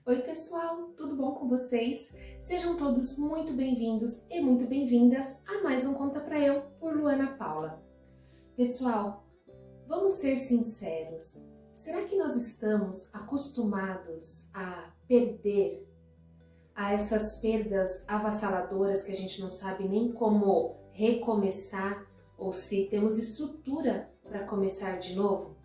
Oi pessoal, tudo bom com vocês? Sejam todos muito bem-vindos e muito bem-vindas a mais um Conta Pra Eu por Luana Paula. Pessoal, vamos ser sinceros, será que nós estamos acostumados a perder, a essas perdas avassaladoras que a gente não sabe nem como recomeçar ou se temos estrutura para começar de novo?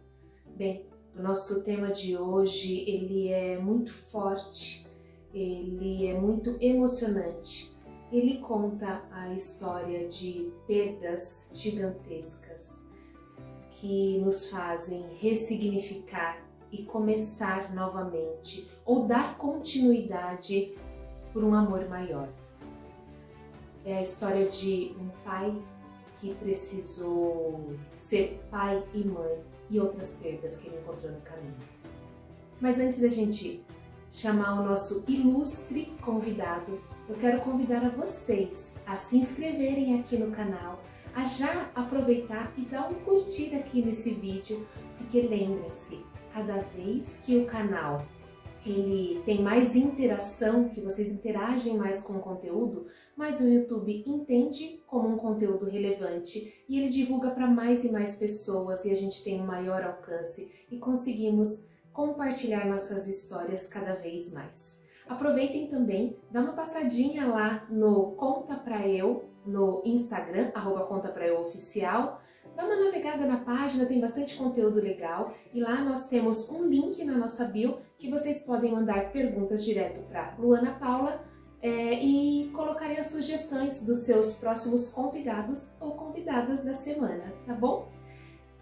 Bem, o nosso tema de hoje, ele é muito forte, ele é muito emocionante. Ele conta a história de perdas gigantescas que nos fazem ressignificar e começar novamente ou dar continuidade por um amor maior. É a história de um pai que precisou ser pai e mãe e outras perdas que ele encontrou no caminho. Mas antes da gente chamar o nosso ilustre convidado, eu quero convidar a vocês a se inscreverem aqui no canal, a já aproveitar e dar um curtir aqui nesse vídeo, porque lembrem-se, cada vez que o canal ele tem mais interação, que vocês interagem mais com o conteúdo, mas o YouTube entende como um conteúdo relevante e ele divulga para mais e mais pessoas e a gente tem um maior alcance e conseguimos compartilhar nossas histórias cada vez mais. Aproveitem também, dá uma passadinha lá no Conta Pra Eu, no Instagram, @ContaPraEuOficial. Dá uma navegada na página, tem bastante conteúdo legal e lá nós temos um link na nossa bio que vocês podem mandar perguntas direto para Luana Paula e colocarem as sugestões dos seus próximos convidados ou convidadas da semana, tá bom?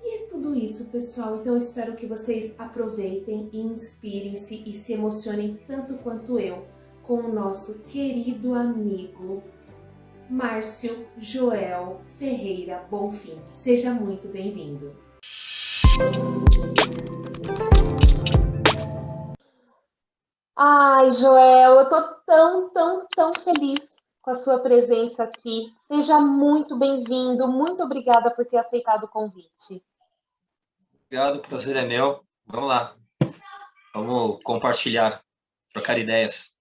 E é tudo isso, pessoal. Então eu espero que vocês aproveitem e inspirem-se e se emocionem tanto quanto eu com o nosso querido amigo Márcio Joel Ferreira Bonfim. Seja muito bem-vindo. Ai, Joel, eu tô tão feliz com a sua presença aqui. Seja muito bem-vindo. Muito obrigada por ter aceitado o convite. Obrigado, o prazer é meu. Vamos lá. Vamos compartilhar, trocar ideias.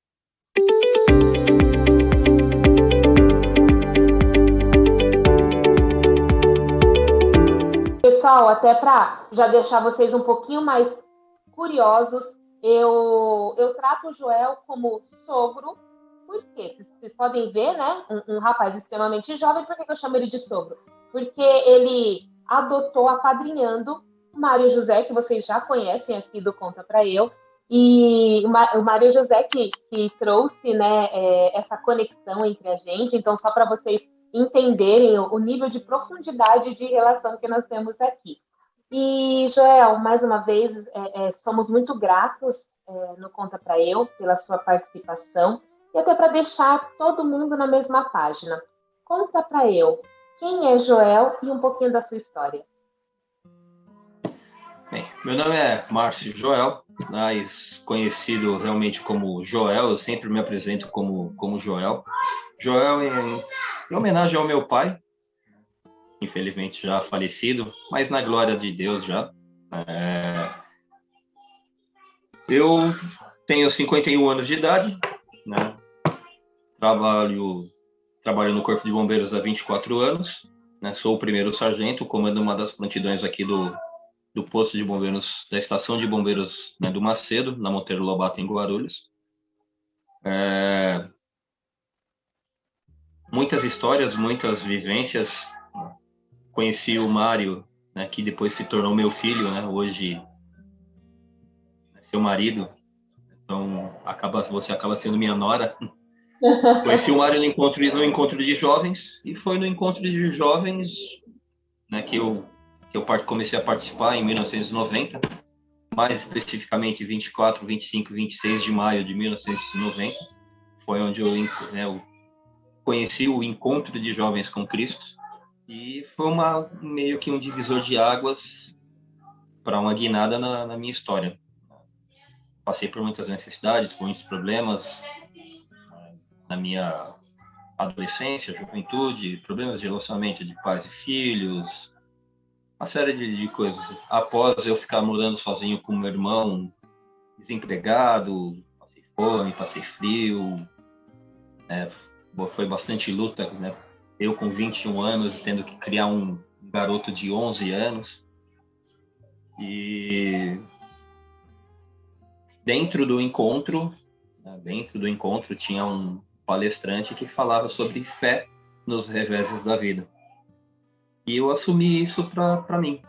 Pessoal, até para já deixar vocês um pouquinho mais curiosos, eu trato o Joel como sogro. Por quê? Vocês podem ver, né? Um rapaz extremamente jovem. Por que eu chamo ele de sogro? Porque ele adotou, apadrinhando o Mário José, que vocês já conhecem aqui do Conta Pra Eu. E o Mário José que trouxe, né, essa conexão entre a gente. Então, só para vocês entenderem o nível de profundidade de relação que nós temos aqui. E, Joel, mais uma vez, somos muito gratos no Conta Pra Eu pela sua participação e até para deixar todo mundo na mesma página. Conta pra eu, quem é Joel e um pouquinho da sua história. Bem, meu nome é Márcio Joel, mais conhecido realmente como Joel. Eu sempre me apresento como Joel. Joel em homenagem ao meu pai, infelizmente já falecido, mas na glória de Deus já. Eu tenho 51 anos de idade, né? Trabalho no Corpo de Bombeiros há 24 anos, né? Sou o primeiro sargento, comando uma das prontidões aqui do posto de bombeiros, da estação de bombeiros, né, do Macedo, na Monteiro Lobato, em Guarulhos. Muitas histórias, muitas vivências. Conheci o Mário, né, que depois se tornou meu filho, né, hoje seu marido. Então você acaba sendo minha nora. Conheci o Mário no encontro de jovens, e foi no encontro de jovens, né, que eu comecei a participar em 1990, mais especificamente 24, 25 e 26 de maio de 1990. Foi onde eu conheci o encontro de jovens com Cristo, e foi meio que um divisor de águas para uma guinada na minha história. Passei por muitas necessidades, por muitos problemas na minha adolescência, juventude, problemas de relacionamento de pais e filhos, uma série de coisas. Após eu ficar morando sozinho com meu irmão, desempregado, passei fome, passei frio, né? Foi bastante luta, né? Eu com 21 anos, tendo que criar um garoto de 11 anos. E dentro do encontro, né, tinha um palestrante que falava sobre fé nos reveses da vida. E eu assumi isso para mim.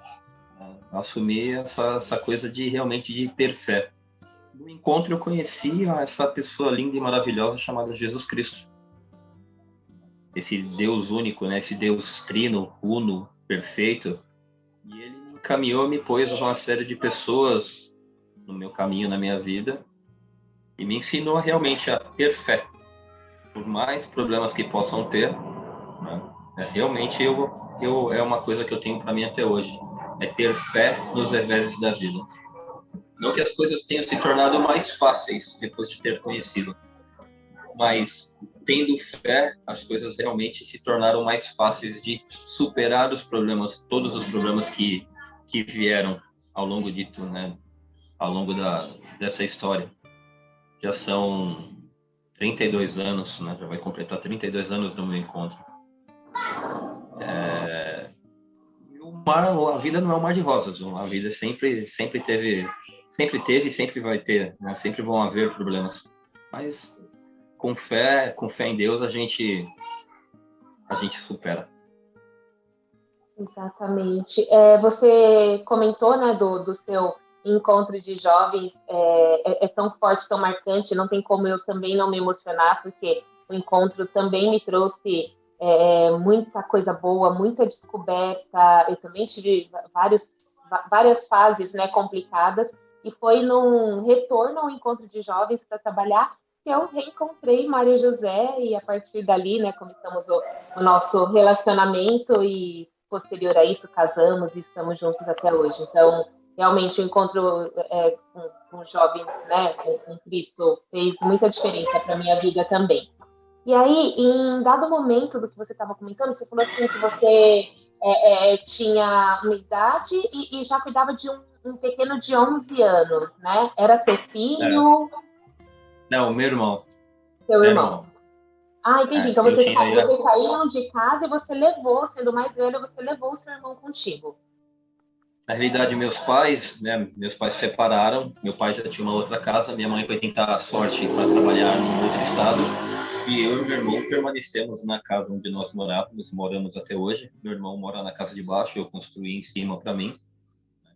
Né? Assumi essa coisa de realmente de ter fé. No encontro eu conheci essa pessoa linda e maravilhosa chamada Jesus Cristo. Esse Deus único, né? Esse Deus trino, uno, perfeito. E ele me encaminhou, me pôs uma série de pessoas no meu caminho, na minha vida, e me ensinou realmente a ter fé. Por mais problemas que possam ter, né? Realmente é uma coisa que eu tenho para mim até hoje. É ter fé nos reveses da vida. Não que as coisas tenham se tornado mais fáceis depois de ter conhecido, mas tendo fé, as coisas realmente se tornaram mais fáceis de superar os problemas, todos os problemas que vieram ao longo de tudo, né? Ao longo dessa história. Já são 32 anos, né? Já vai completar 32 anos do meu encontro. A vida não é um mar de rosas. A vida sempre teve e sempre vai ter, né? Sempre vão haver problemas. Mas com fé em Deus, a gente supera. Exatamente. Você comentou, né, do seu encontro de jovens, é tão forte, tão marcante, não tem como eu também não me emocionar, porque o encontro também me trouxe muita coisa boa, muita descoberta. Eu também tive várias fases, né, complicadas, e foi num retorno ao encontro de jovens para trabalhar que eu reencontrei Maria José, e a partir dali, né, começamos o nosso relacionamento, e posterior a isso casamos e estamos juntos até hoje. Então, realmente o encontro com jovens, né, com Cristo, fez muita diferença para a minha vida também. E aí, em dado momento do que você estava comentando, você falou assim que você tinha uma idade e já cuidava de um pequeno de 11 anos, né? Era seu filho? Não, meu irmão. Seu Meu irmão. irmão. Ah, entendi. Então Eu vocês tinha saíram de casa e você levou, sendo mais velho, você levou o seu irmão contigo. Na realidade, meus pais se separaram. Meu pai já tinha uma outra casa, minha mãe foi tentar a sorte para trabalhar em outro estado. E eu e meu irmão permanecemos na casa onde nós moramos até hoje. Meu irmão mora na casa de baixo, eu construí em cima para mim.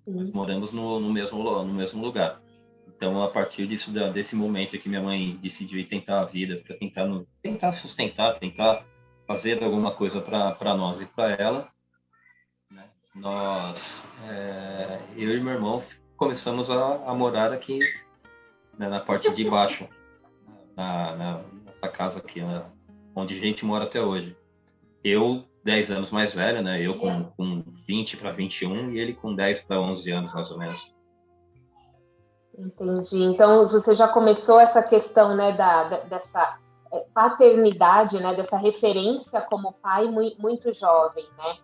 Nós moramos no mesmo lugar. Então, a partir desse momento que minha mãe decidiu ir tentar a vida, para tentar sustentar, tentar fazer alguma coisa para nós e para ela, né? Eu e meu irmão começamos a morar aqui, né, na parte de baixo, nessa casa aqui, né, onde a gente mora até hoje. Eu, 10 anos mais velho, né? Eu com 20 para 21 e ele com 10 para 11 anos, mais ou menos. Entendi. Então, você já começou essa questão, né, dessa paternidade, né, dessa referência como pai muito jovem, né?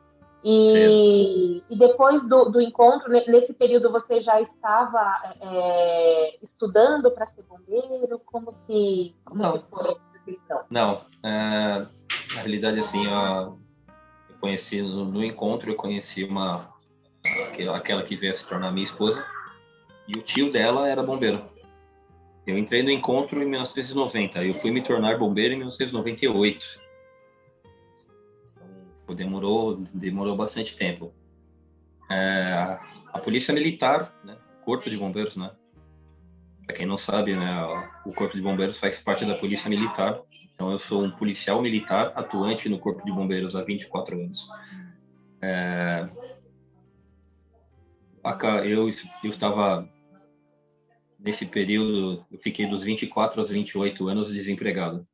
E depois do encontro, nesse período, você já estava estudando para ser bombeiro? Como que foi essa questão? Não. Na realidade, assim, eu conheci no encontro, eu conheci aquela que veio a se tornar minha esposa, e o tio dela era bombeiro. Eu entrei no encontro em 1990, eu fui me tornar bombeiro em 1998. Então, demorou bastante tempo. A polícia militar, né, o corpo de bombeiros, né? Para quem não sabe, né, o corpo de bombeiros faz parte da polícia militar. Então, eu sou um policial militar atuante no corpo de bombeiros há 24 anos. Eu estava nesse período, eu fiquei dos 24 aos 28 anos desempregado,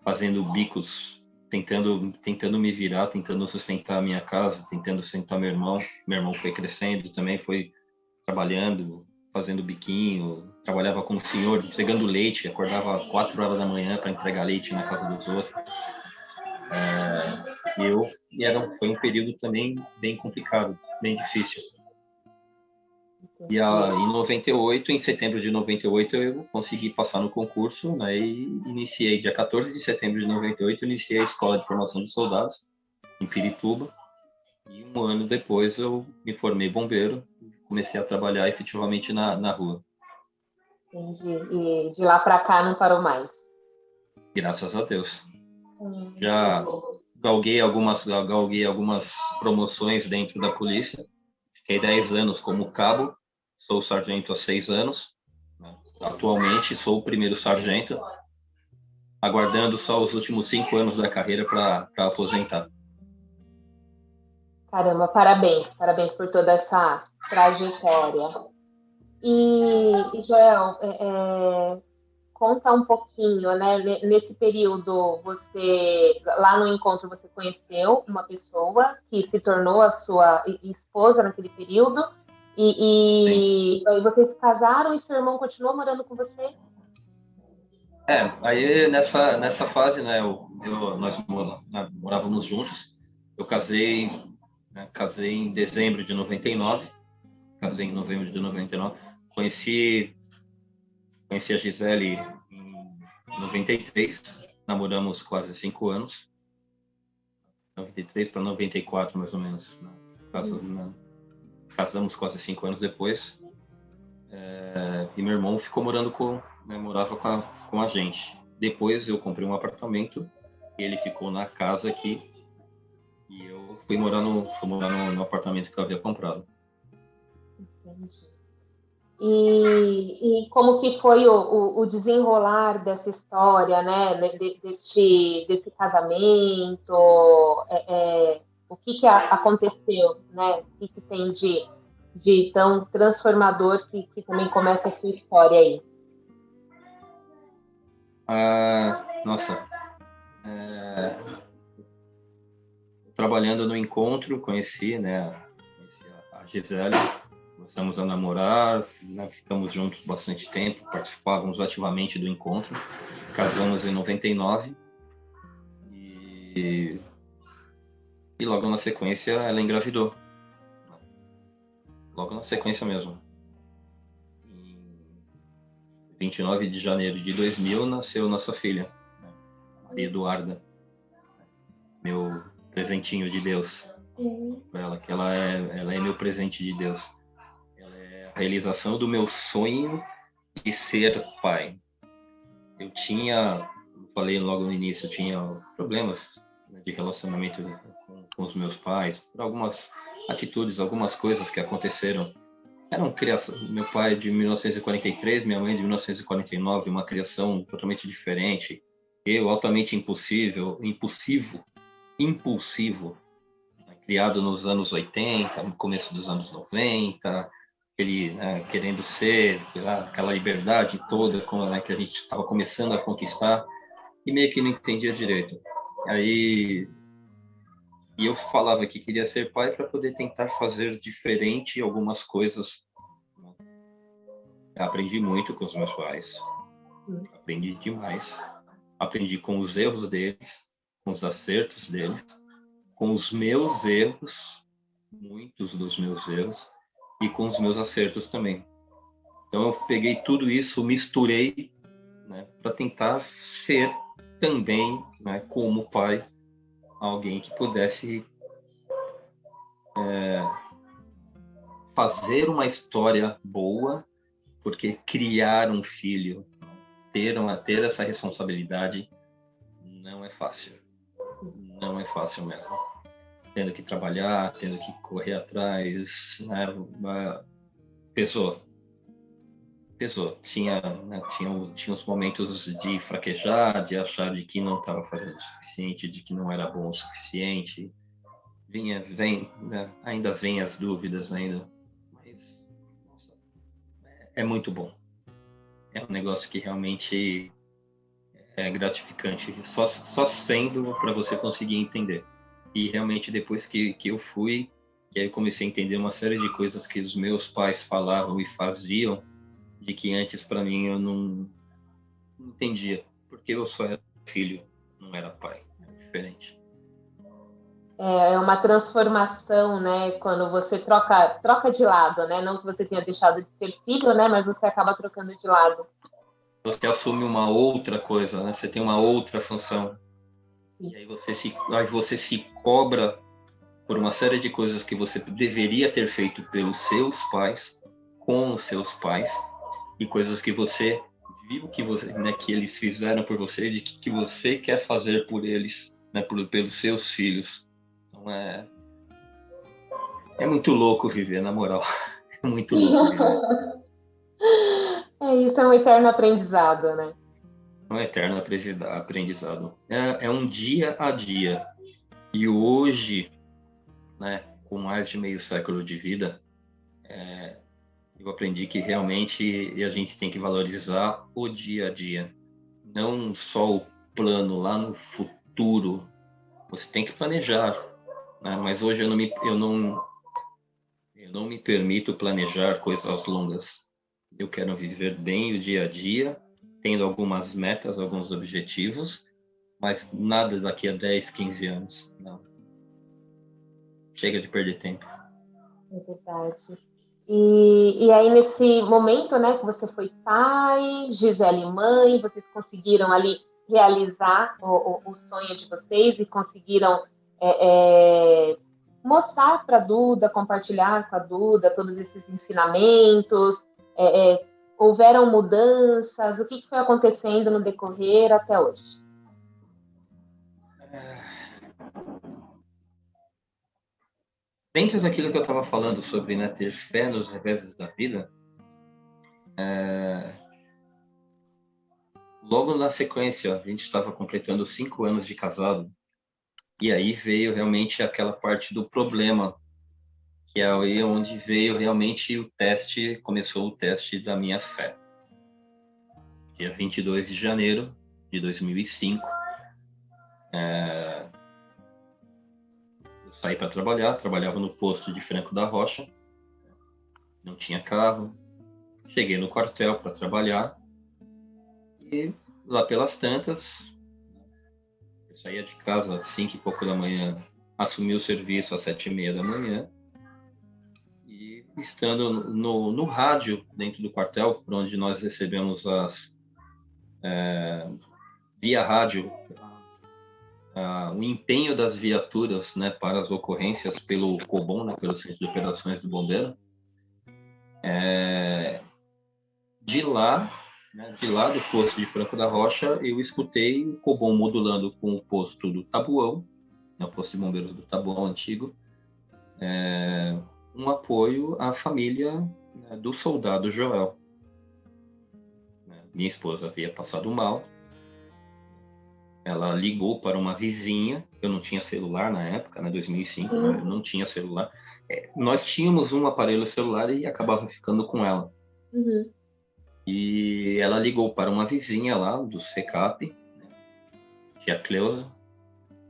fazendo bicos, tentando me virar, tentando sustentar a minha casa, tentando sustentar meu irmão. Meu irmão foi crescendo, também foi trabalhando, fazendo biquinho, trabalhava como senhor, entregando leite, acordava 4 horas da manhã para entregar leite na casa dos outros. Foi um período também bem complicado, bem difícil. Em 98, em setembro de 98, eu consegui passar no concurso, né, e iniciei, dia 14 de setembro de 98, iniciei a Escola de Formação de Soldados, em Pirituba. E um ano depois eu me formei bombeiro e comecei a trabalhar efetivamente na rua. Entendi. E de lá para cá não parou mais. Graças a Deus. Que Já bom. galguei algumas promoções dentro da polícia. Fiquei 10 anos como cabo, sou sargento há 6 anos. Né? Atualmente sou o primeiro sargento, aguardando só os últimos 5 anos da carreira para aposentar. Caramba, parabéns por toda essa trajetória. E Joel, conta um pouquinho, né? Nesse período, lá no encontro, você conheceu uma pessoa que se tornou a sua esposa naquele período, Sim. e vocês se casaram e seu irmão continuou morando com você? Aí nessa fase, né, nós morávamos juntos. Eu casei, né, casei em dezembro de 99, casei em novembro de 99. Conheci a Gisele em 93, namoramos quase 5 anos, 93 para 94 mais ou menos. Né? Casamos quase 5 anos depois. E meu irmão ficou morava com a gente. Depois eu comprei um apartamento, ele ficou na casa aqui e eu fui morar no apartamento que eu havia comprado. Entendi. E como que foi o desenrolar dessa história, né? Desse casamento? O que aconteceu, né? O que tem de tão transformador que também começa a sua história aí? Nossa, trabalhando no encontro, conheci a Gisele, começamos a namorar, né, ficamos juntos bastante tempo, participávamos ativamente do encontro, casamos em 99 e logo na sequência ela engravidou. Logo na sequência mesmo. Em 29 de janeiro de 2000 nasceu nossa filha, né, Maria Eduarda, meu presentinho de Deus. Para ela, que ela é meu presente de Deus. Ela é a realização do meu sonho de ser pai. Eu falei logo no início, eu tinha problemas, né, de relacionamento com os meus pais, por algumas atitudes, algumas coisas que aconteceram. Eram criação, meu pai de 1943, minha mãe de 1949, uma criação totalmente diferente. Eu altamente impulsivo, criado nos anos 80, no começo dos anos 90, ele, né, querendo ser aquela liberdade toda né, que a gente estava começando a conquistar e meio que não entendia direito. Aí e eu falava que queria ser pai para poder tentar fazer diferente algumas coisas. Eu aprendi muito com os meus pais, aprendi demais, aprendi com os erros deles, com os acertos deles, com os meus erros, muitos dos meus erros, e com os meus acertos também. Então eu peguei tudo isso, misturei, né, para tentar ser também, né, como pai, alguém que pudesse fazer uma história boa, porque criar um filho, ter essa responsabilidade não é fácil. Não é fácil mesmo. Tendo que trabalhar, tendo que correr atrás, né, pesou. Tinha os momentos de fraquejar, de achar de que não estava fazendo o suficiente, de que não era bom o suficiente. Né, ainda vem as dúvidas ainda, mas nossa, é muito bom. É um negócio que realmente é gratificante, só sendo para você conseguir entender. E realmente depois que eu fui, que aí eu comecei a entender uma série de coisas que os meus pais falavam e faziam, de que antes para mim eu não entendia, porque eu só era filho, não era pai, era diferente. é uma transformação, né? Quando você troca de lado, né? Não que você tenha deixado de ser filho, né? Mas você acaba trocando de lado. Você assume uma outra coisa, né? Você tem uma outra função. E aí você se cobra por uma série de coisas que você deveria ter feito pelos seus pais, com os seus pais, e coisas que você viu que você, né, que eles fizeram por você, de que você quer fazer por eles, né, pelos seus filhos. Então é muito louco viver, na moral. É muito louco viver. Isso, é um eterno aprendizado, né? É um eterno aprendizado. É um dia a dia. E hoje, né, com mais de meio século de vida, eu aprendi que realmente a gente tem que valorizar o dia a dia, não só o plano lá no futuro. Você tem que planejar, né? Mas hoje eu não me permito planejar coisas longas. Eu quero viver bem o dia a dia, tendo algumas metas, alguns objetivos, mas nada daqui a 10, 15 anos. Não. Chega de perder tempo. É verdade. E aí, nesse momento, né, que você foi pai, Gisele mãe, vocês conseguiram ali realizar o sonho de vocês e conseguiram mostrar para a Duda, compartilhar com a Duda todos esses ensinamentos, houveram mudanças, o que foi acontecendo no decorrer até hoje? Dentro daquilo que eu estava falando sobre, né, ter fé nos reveses da vida, logo na sequência, a gente estava completando 5 anos de casado, e aí veio realmente aquela parte do problema, que é aí onde veio realmente o teste, começou o teste da minha fé. Dia 22 de janeiro de 2005, eu saí para trabalhar, trabalhava no posto de Franco da Rocha, não tinha carro, cheguei no quartel para trabalhar, e lá pelas tantas, eu saía de casa às 5 e pouco da manhã, assumi o serviço às 7h30 da manhã, e estando no rádio dentro do quartel, por onde nós recebemos via rádio, o empenho das viaturas, né, para as ocorrências pelo COBOM, né, pelo Centro de Operações do Bombeiro, de lá, né, de lá do posto de Franco da Rocha, eu escutei o COBOM modulando com o posto do Tabuão, né, o posto de bombeiros do Tabuão antigo, um apoio à família, né, do soldado Joel. Minha esposa havia passado mal, ela ligou para uma vizinha, eu não tinha celular na época, né, 2005, né, eu não tinha celular. Nós tínhamos um aparelho celular e acabava ficando com ela. Uhum. E ela ligou para uma vizinha lá do SECAP, né, tia Cleusa,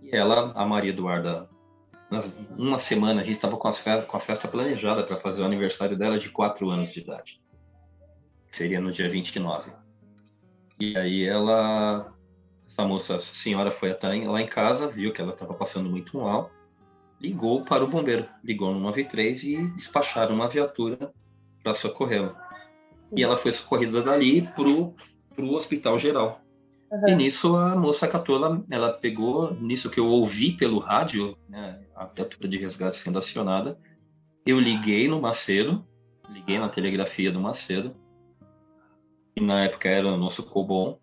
e ela, a Maria Eduarda, uma semana a gente estava com a festa planejada para fazer o aniversário dela de 4 anos de idade, que seria no dia 29. E aí essa moça, essa senhora foi até lá em casa, viu que ela estava passando muito mal, ligou para o bombeiro, ligou no 93 e despacharam uma viatura para socorrê-la. E ela foi socorrida dali pro Hospital Geral. E Uhum. nisso a moça catou, ela pegou, nisso que eu ouvi pelo rádio, né, a viatura de resgate sendo acionada, eu liguei no Macedo, liguei na telegrafia do Macedo, que na época era o nosso COBOM,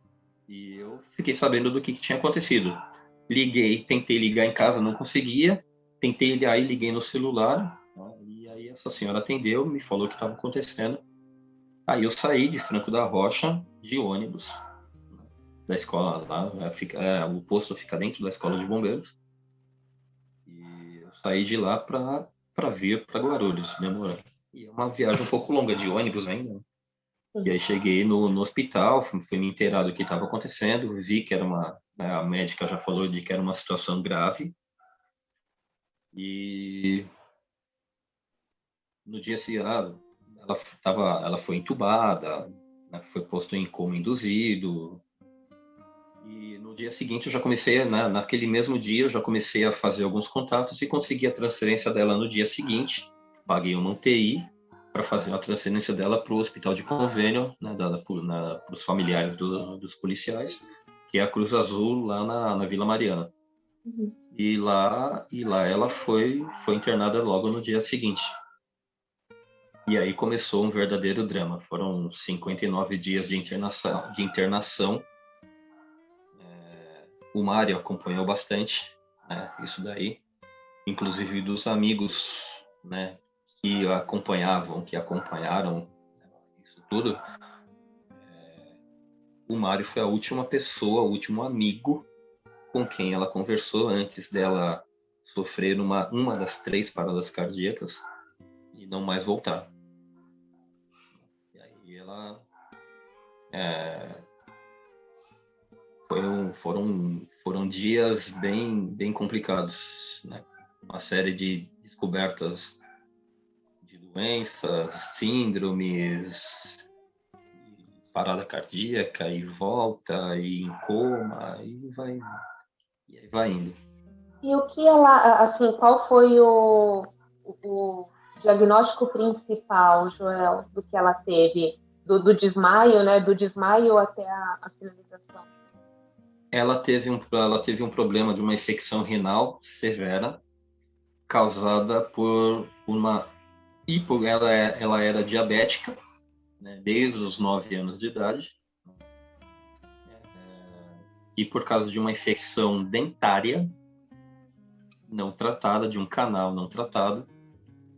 e eu fiquei sabendo do que tinha acontecido. Liguei, tentei ligar em casa, não conseguia, tentei, aí liguei no celular, né, e aí essa senhora atendeu, me falou o que estava acontecendo. Aí eu saí de Franco da Rocha de ônibus, né, da escola lá, o posto fica dentro da escola de bombeiros, e eu saí de lá para vir para Guarulhos, demorou. E é uma viagem um pouco longa de ônibus ainda. E aí cheguei no hospital, fui me inteirar do que estava acontecendo, vi que era né, a médica já falou de que era uma situação grave. E no dia seguinte, ela foi entubada, né, foi posto em coma induzido. E no dia seguinte eu já comecei, naquele mesmo dia eu já comecei a fazer alguns contatos e consegui a transferência dela no dia seguinte. Paguei uma UTI para fazer a transferência dela para o hospital de convênio, né, dada para os familiares dos policiais, que é a Cruz Azul lá na Vila Mariana. Uhum. E lá ela foi internada logo no dia seguinte. E aí começou um verdadeiro drama. Foram 59 dias de internação. O Mário acompanhou bastante, né, isso daí, inclusive dos amigos, né, que acompanharam, né, isso tudo. O Mário foi a última pessoa, o último amigo com quem ela conversou antes dela sofrer uma das 3 paradas cardíacas e não mais voltar. E aí ela foram dias bem complicados, né? Uma série de descobertas de doenças, síndromes, parada cardíaca e volta e em coma e aí vai indo. E o que ela, assim, qual foi o diagnóstico principal, Joel, do que ela teve, do desmaio, né? Do desmaio até a finalização? Ela teve um problema de uma infecção renal severa causada por uma ela era diabética, né, desde os 9 anos de idade, e por causa de uma infecção dentária não tratada, de um canal não tratado,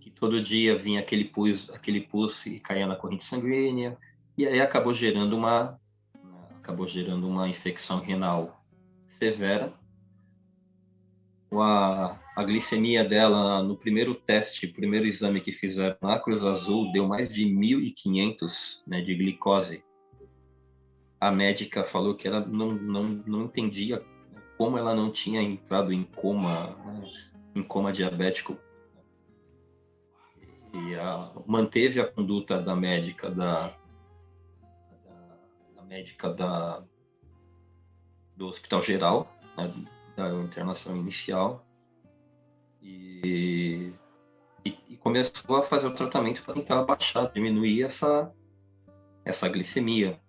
que todo dia vinha aquele pus e caía na corrente sanguínea, e aí acabou gerando uma infecção renal severa. A glicemia dela no primeiro exame que fizeram na Cruz Azul, deu mais de 1.500, né, de glicose. A médica falou que ela não entendia como ela não tinha entrado em coma, né, em coma diabético. E manteve a conduta da médica do Hospital Geral, né, da internação inicial, e começou a fazer o tratamento para tentar diminuir essa glicemia,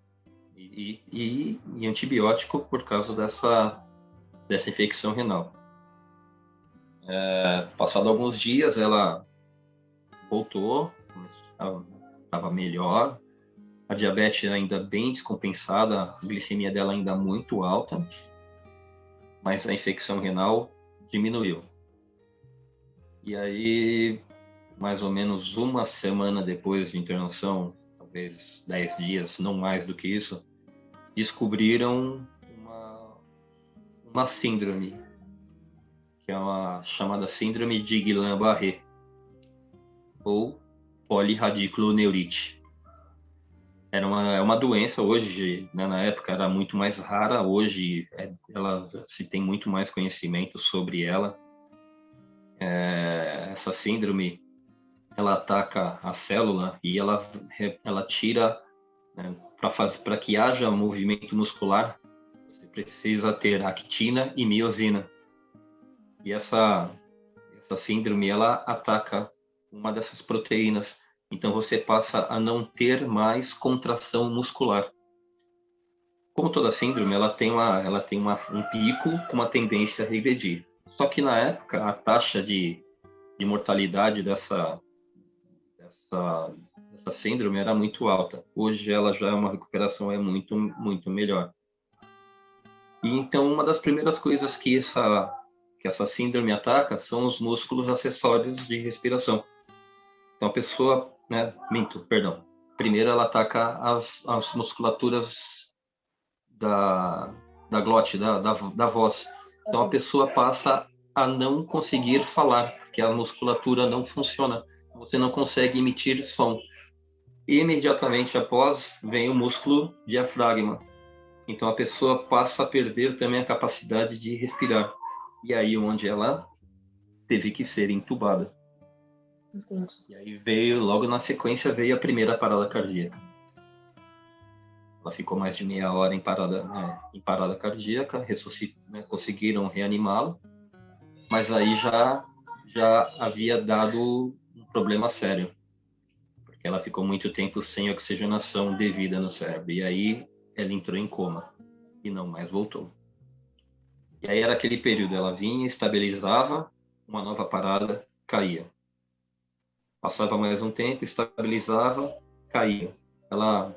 e antibiótico por causa dessa infecção renal. Passado alguns dias, ela voltou, estava melhor, a diabetes ainda bem descompensada, a glicemia dela ainda muito alta, mas a infecção renal diminuiu. E aí, mais ou menos uma semana depois de internação, talvez 10 dias, não mais do que isso, descobriram uma síndrome, que é uma chamada síndrome de Guillain-Barré, ou polirradiculoneurite. É uma doença hoje, né, na época era muito mais rara, hoje se tem muito mais conhecimento sobre ela. Essa síndrome, ela ataca a célula e ela tira, né, para que haja movimento muscular, você precisa ter actina e miosina. E essa síndrome, ela ataca uma dessas proteínas. Então você passa a não ter mais contração muscular. Como toda síndrome, ela tem um pico com uma tendência a regredir. Só que na época a taxa de mortalidade dessa síndrome era muito alta. Hoje ela já é uma recuperação muito melhor. E então uma das primeiras coisas que essa síndrome ataca são os músculos acessórios de respiração. Então a pessoa, né, primeiro ela ataca as musculaturas da glote, da voz. Então a pessoa passa a não conseguir falar, porque a musculatura não funciona. Você não consegue emitir som. E imediatamente após vem o músculo diafragma. Então a pessoa passa a perder também a capacidade de respirar. E aí onde ela teve que ser entubada. Entendi. E aí logo na sequência veio a primeira parada cardíaca. Ela ficou mais de meia hora em parada cardíaca, né, conseguiram reanimá-la, mas aí já havia dado um problema sério, porque ela ficou muito tempo sem oxigenação devida no cérebro, e aí ela entrou em coma e não mais voltou. E aí era aquele período, ela vinha, estabilizava, uma nova parada, caía. Passava mais um tempo, estabilizava, caía. Ela,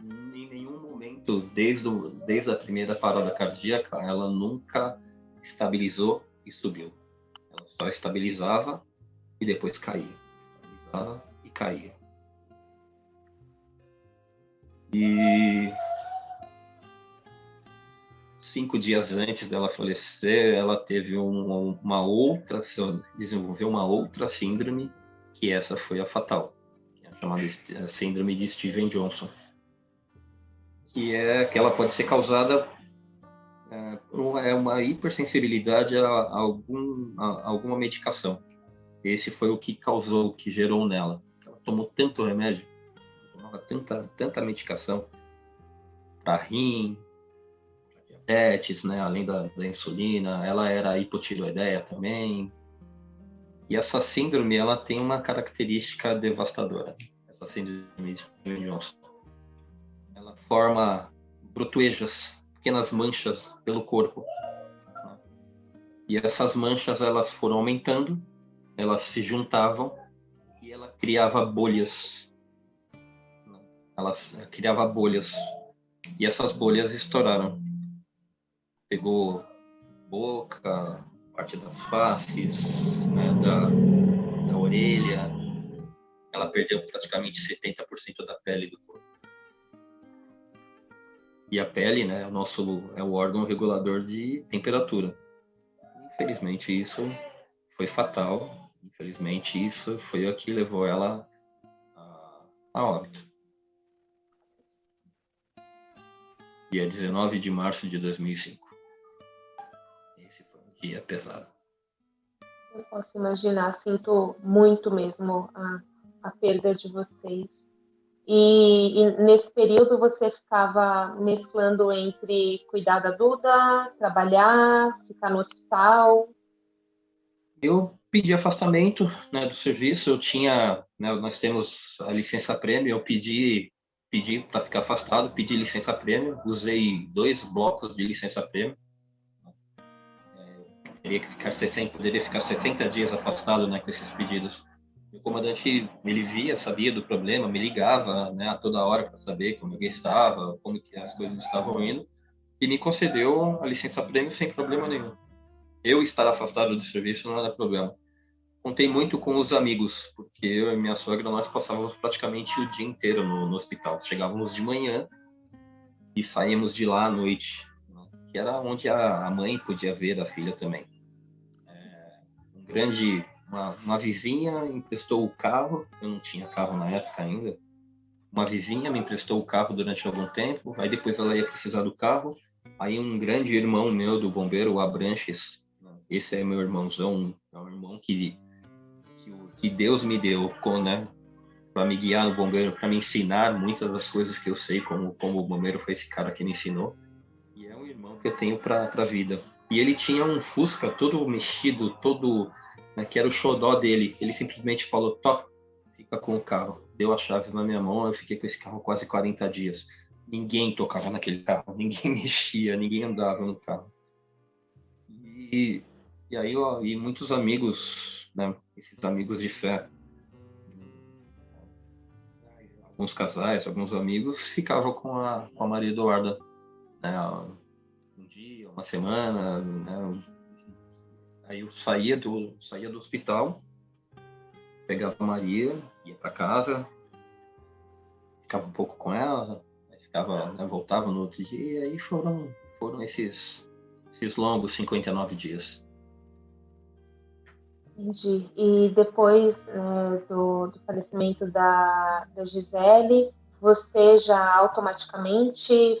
em nenhum momento, desde a primeira parada cardíaca, ela nunca estabilizou e subiu. Ela só estabilizava e depois caía. Estabilizava e caía. E 5 dias antes dela falecer, ela teve desenvolveu uma outra síndrome, que essa foi a fatal, que é a chamada síndrome de Steven Johnson, que ela pode ser causada por uma hipersensibilidade a alguma medicação. Esse foi o que causou, o que gerou nela. Ela tomou tanto remédio, tomava tanta medicação para rim, diabetes, né, além da insulina, ela era hipotireoideia também. E essa síndrome, ela tem uma característica devastadora. Essa síndrome de Johnson. Ela forma brotuejas, pequenas manchas pelo corpo. Né? E essas manchas, elas foram aumentando, elas se juntavam e ela criava bolhas. Ela criava bolhas. E essas bolhas estouraram. Pegou boca, parte das faces, né, da orelha. Ela perdeu praticamente 70% da pele do corpo. E a pele, né, é o órgão regulador de temperatura. Infelizmente, isso foi fatal. Infelizmente, isso foi o que levou ela a óbito. Dia 19 de março de 2005. Esse foi um dia pesado. Eu posso imaginar, sinto muito mesmo a perda de vocês. E nesse período você ficava mesclando entre cuidar da Duda, trabalhar, ficar no hospital? Eu pedi afastamento, né, do serviço. Eu tinha, né, nós temos a licença-prêmio. Eu pedi para ficar afastado, pedi licença-prêmio. Usei 2 blocos de licença-prêmio. Poderia ficar 60 dias afastado, né, com esses pedidos. O comandante, ele via, sabia do problema, me ligava, né, a toda hora para saber como eu estava, como que as coisas estavam indo, e me concedeu a licença-prêmio sem problema nenhum. Eu estar afastado do serviço não era problema. Contei muito com os amigos, porque eu e minha sogra, nós passávamos praticamente o dia inteiro no hospital. Chegávamos de manhã e saíamos de lá à noite, né, que era onde a mãe podia ver a filha também. Uma vizinha emprestou o carro, eu não tinha carro na época ainda. Uma vizinha me emprestou o carro durante algum tempo, aí depois ela ia precisar do carro. Aí um grande irmão meu do bombeiro, o Abranches, esse é meu irmãozão, é um irmão que Deus me deu, né, para me guiar no bombeiro, para me ensinar muitas das coisas que eu sei, como o bombeiro foi esse cara que me ensinou. E é um irmão que eu tenho para a vida. E ele tinha um Fusca todo mexido, todo, né, que era o xodó dele. Ele simplesmente falou: "Tó, fica com o carro". Deu as chaves na minha mão, eu fiquei com esse carro quase 40 dias. Ninguém tocava naquele carro, ninguém mexia, ninguém andava no carro. E aí, ó, e muitos amigos, né, esses amigos de fé, alguns casais, alguns amigos, ficavam com a Maria Eduarda, né, um dia, uma semana, né. Aí eu saía do hospital, pegava a Maria, ia para casa, ficava um pouco com ela, ficava, né, voltava no outro dia, e aí foram esses longos 59 dias. Entendi. E depois do falecimento da Gisele, você já automaticamente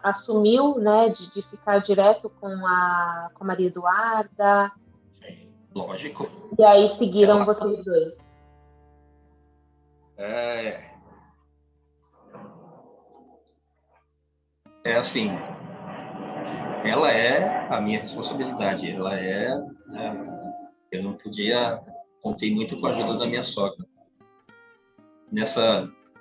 assumiu, né, de ficar direto com a Maria Eduarda? Lógico. E aí seguiram vocês dois? É assim, ela é a minha responsabilidade, ela é, né, eu não podia, contei muito com a ajuda da minha sogra.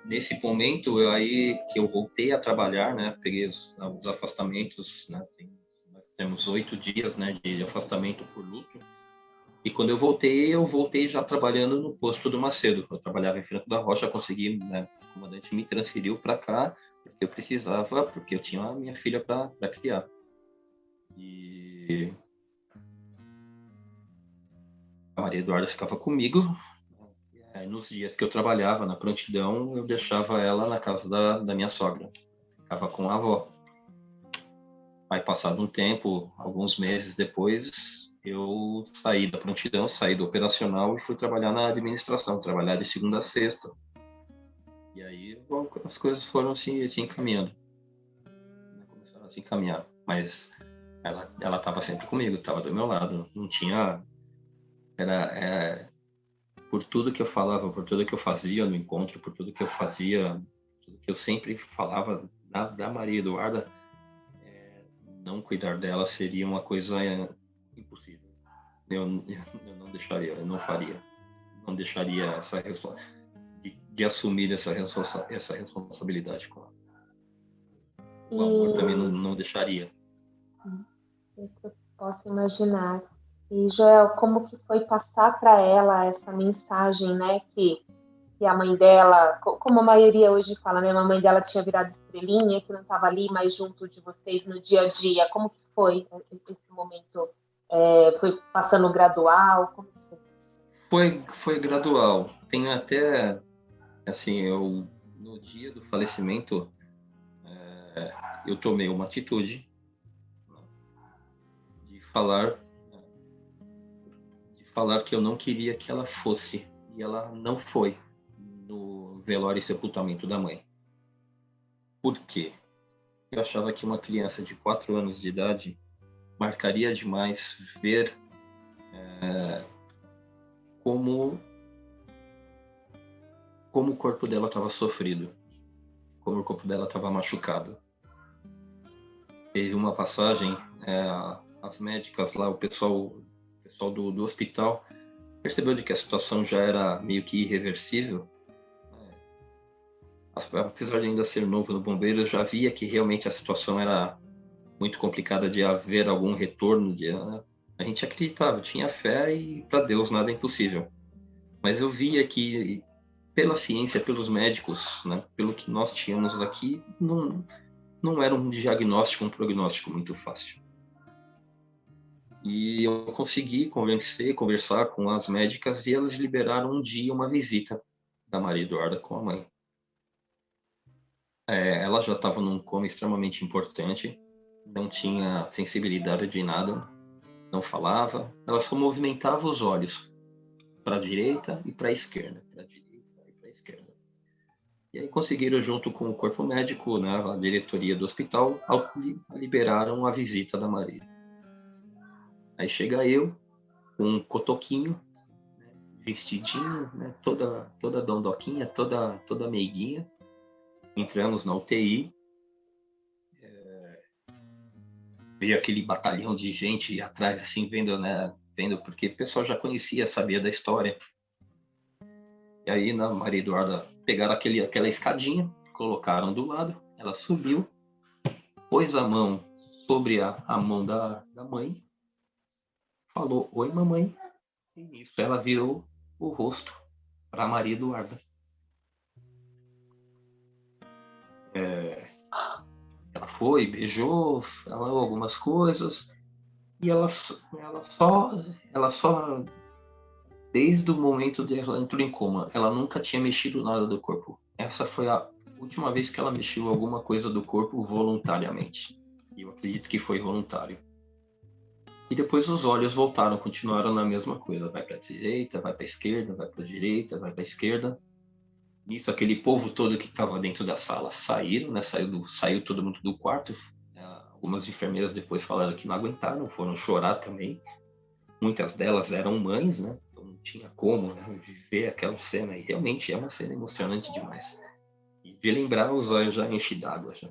Nesse momento aí que eu voltei a trabalhar, né, peguei os afastamentos, né, nós temos 8 dias, né, de afastamento por luto. E quando eu voltei já trabalhando no posto do Macedo. Eu trabalhava em Franco da Rocha, consegui, né, o comandante me transferiu para cá, porque eu precisava, porque eu tinha a minha filha para criar. E a Maria Eduarda ficava comigo. Nos dias que eu trabalhava na prontidão, eu deixava ela na casa da minha sogra. Ficava com a avó. Aí, passado um tempo, alguns meses depois, eu saí da prontidão, saí do operacional e fui trabalhar na administração, trabalhar de segunda a sexta. E aí as coisas foram se encaminhando. Começaram a se encaminhar. Mas ela estava sempre comigo, estava do meu lado. Não tinha... por tudo que eu falava, por tudo que eu fazia no encontro, por tudo que eu fazia, tudo que eu sempre falava da Maria Eduarda, não cuidar dela seria uma coisa impossível. Eu não deixaria, eu não faria. Não deixaria de assumir essa responsabilidade com ela. O amor também não deixaria. Eu posso imaginar. E, Joel, como que foi passar para ela essa mensagem, né, que a mãe dela, como a maioria hoje fala, né, a mãe dela tinha virado estrelinha, que não estava ali mais junto de vocês no dia a dia. Como que foi esse momento? Foi passando gradual? Como que foi? Foi gradual. Tenho até, assim, no dia do falecimento, eu tomei uma atitude de falar que eu não queria que ela fosse, e ela não foi no velório e sepultamento da mãe. Por quê? Eu achava que uma criança de 4 anos de idade marcaria demais ver como o corpo dela estava sofrido, como o corpo dela estava machucado. Teve uma passagem, as médicas lá, o pessoal do hospital percebeu de que a situação já era meio que irreversível. Apesar de ainda ser novo no bombeiro, eu já via que realmente a situação era muito complicada de haver algum retorno. A gente acreditava, tinha fé e para Deus nada é impossível. Mas eu via que, pela ciência, pelos médicos, né, pelo que nós tínhamos aqui, não era um diagnóstico, um prognóstico muito fácil. E eu consegui conversar com as médicas e elas liberaram um dia uma visita da Maria Eduarda com a mãe. Ela já estava num coma extremamente importante, não tinha sensibilidade de nada, não falava, ela só movimentava os olhos para a direita e para a esquerda, para a direita e para a esquerda. E aí conseguiram, junto com o corpo médico, né, a diretoria do hospital, liberaram a visita da Maria. Aí chega eu, com um cotoquinho, né, vestidinho, né, toda dondoquinha, toda meiguinha. Entramos na UTI, veio aquele batalhão de gente atrás, assim, vendo, porque o pessoal já conhecia, sabia da história. E aí, na Maria Eduarda, pegaram aquela escadinha, colocaram do lado, ela subiu, pôs a mão sobre a mão da mãe, falou, oi, mamãe, e nisso ela virou o rosto para Maria Eduarda. Ela foi, beijou, falou algumas coisas, e ela só, desde o momento que ela entrou em coma, ela nunca tinha mexido nada do corpo. Essa foi a última vez que ela mexeu alguma coisa do corpo voluntariamente. E eu acredito que foi voluntário. E depois os olhos voltaram, continuaram na mesma coisa. Vai para a direita, vai para a esquerda, vai para a direita, vai para a esquerda. Nisso, aquele povo todo que estava dentro da sala saíram, né? Saiu todo mundo do quarto. Algumas enfermeiras depois falaram que não aguentaram, foram chorar também. Muitas delas eram mães, né? Então não tinha como, né, viver aquela cena. E realmente é uma cena emocionante demais. E de lembrar, os olhos já enchem d'água. Já.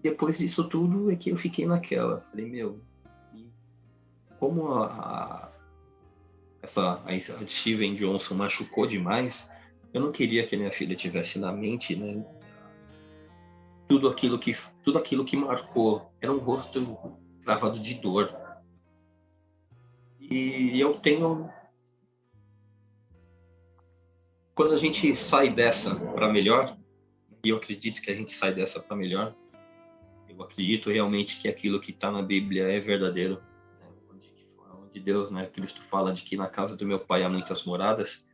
depois disso tudo é que eu fiquei naquela. Falei, meu, como a Steven Johnson machucou demais, eu não queria que a minha filha tivesse na mente, né, tudo aquilo que marcou. Era um rosto travado de dor. E eu tenho... Quando a gente sai dessa para melhor, e eu acredito que a gente sai dessa para melhor, eu acredito realmente que aquilo que está na Bíblia é verdadeiro, né? Onde Deus, né, Cristo fala de que na casa do meu pai há muitas moradas.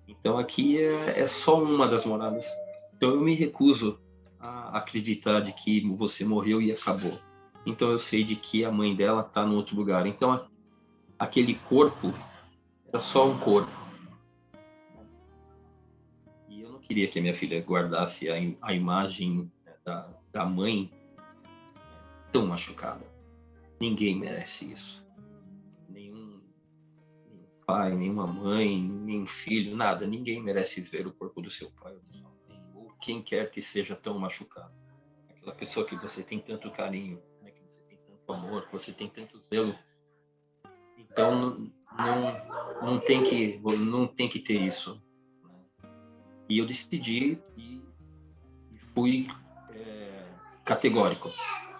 Então aqui é só uma das moradas. Então eu me recuso a acreditar de que você morreu e acabou. Então eu sei de que a mãe dela está no outro lugar. Então aquele corpo era só um corpo. E eu não queria que a minha filha guardasse a imagem, né, da mãe tão machucada. Ninguém merece isso. Nenhum pai, nenhuma mãe, nenhum filho, nada. Ninguém merece ver o corpo do seu pai ou da sua mãe, ou quem quer que seja tão machucado. Aquela pessoa que você tem tanto carinho, né, que você tem tanto amor, que você tem tanto zelo. Então não tem que ter isso. E eu decidi e fui categórico.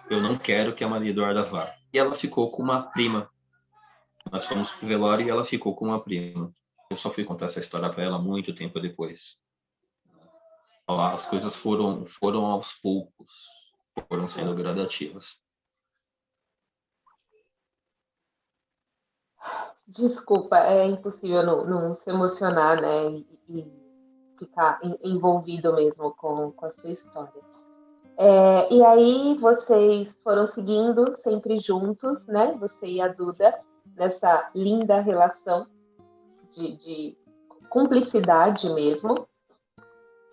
Eu não quero que a Maria Eduarda vá. E ela ficou com uma prima. Nós fomos pro velório e ela ficou com uma prima. Eu só fui contar essa história para ela muito tempo depois. As coisas foram aos poucos, foram sendo gradativas. Desculpa, é impossível não se emocionar, né? E ficar envolvido mesmo com a sua história. E aí vocês foram seguindo sempre juntos, né? Você e a Duda, nessa linda relação de cumplicidade mesmo.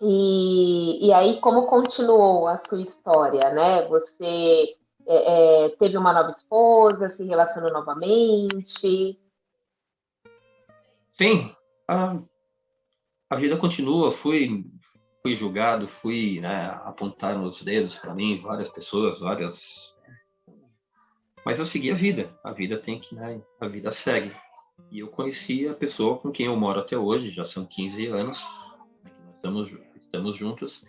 E aí, como continuou a sua história, né? Você teve uma nova esposa, se relacionou novamente? Sim, a vida continua. Fui julgado, fui, né, apontar os dedos para mim, várias pessoas, mas eu segui a vida. A vida tem que, né, a vida segue. E eu conheci a pessoa com quem eu moro até hoje, já são 15 anos, né, que nós estamos juntos.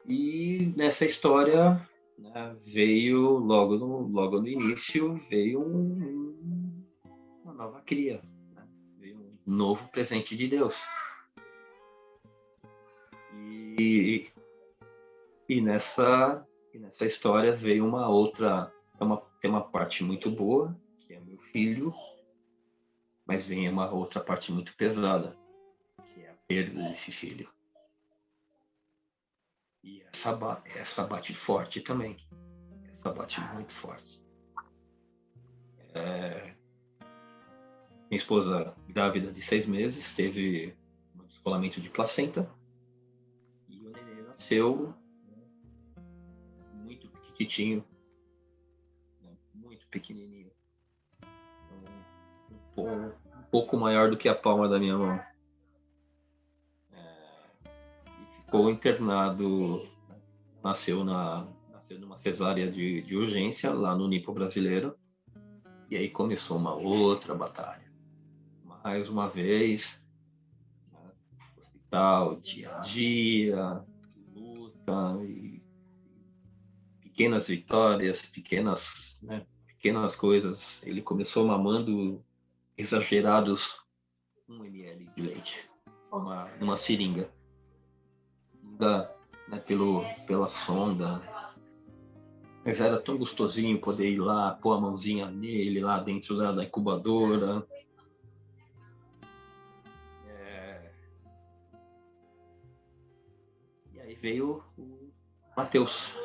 E nessa história, né, veio logo no início, veio uma nova cria, né? Veio um novo presente de Deus. E nessa história veio uma outra, tem uma parte muito boa, que é meu filho, mas vem uma outra parte muito pesada, que é a perda desse filho. E essa bate forte também. Essa bate muito forte. Minha esposa, grávida de 6 meses, teve um descolamento de placenta. E o neném nasceu muito pequitinho, né, muito pequenininho. Um pouco maior do que a palma da minha mão. E ficou internado, nasceu numa cesárea de urgência lá no Nipo Brasileiro. E aí começou uma outra batalha. Mais uma vez, né, hospital, dia a dia, luta, e pequenas vitórias, pequenas coisas. Ele começou mamando exagerados 1 ml de leite, numa seringa, né, pela sonda. Mas era tão gostosinho poder ir lá, pôr a mãozinha nele lá dentro da incubadora. E aí veio o Matheus.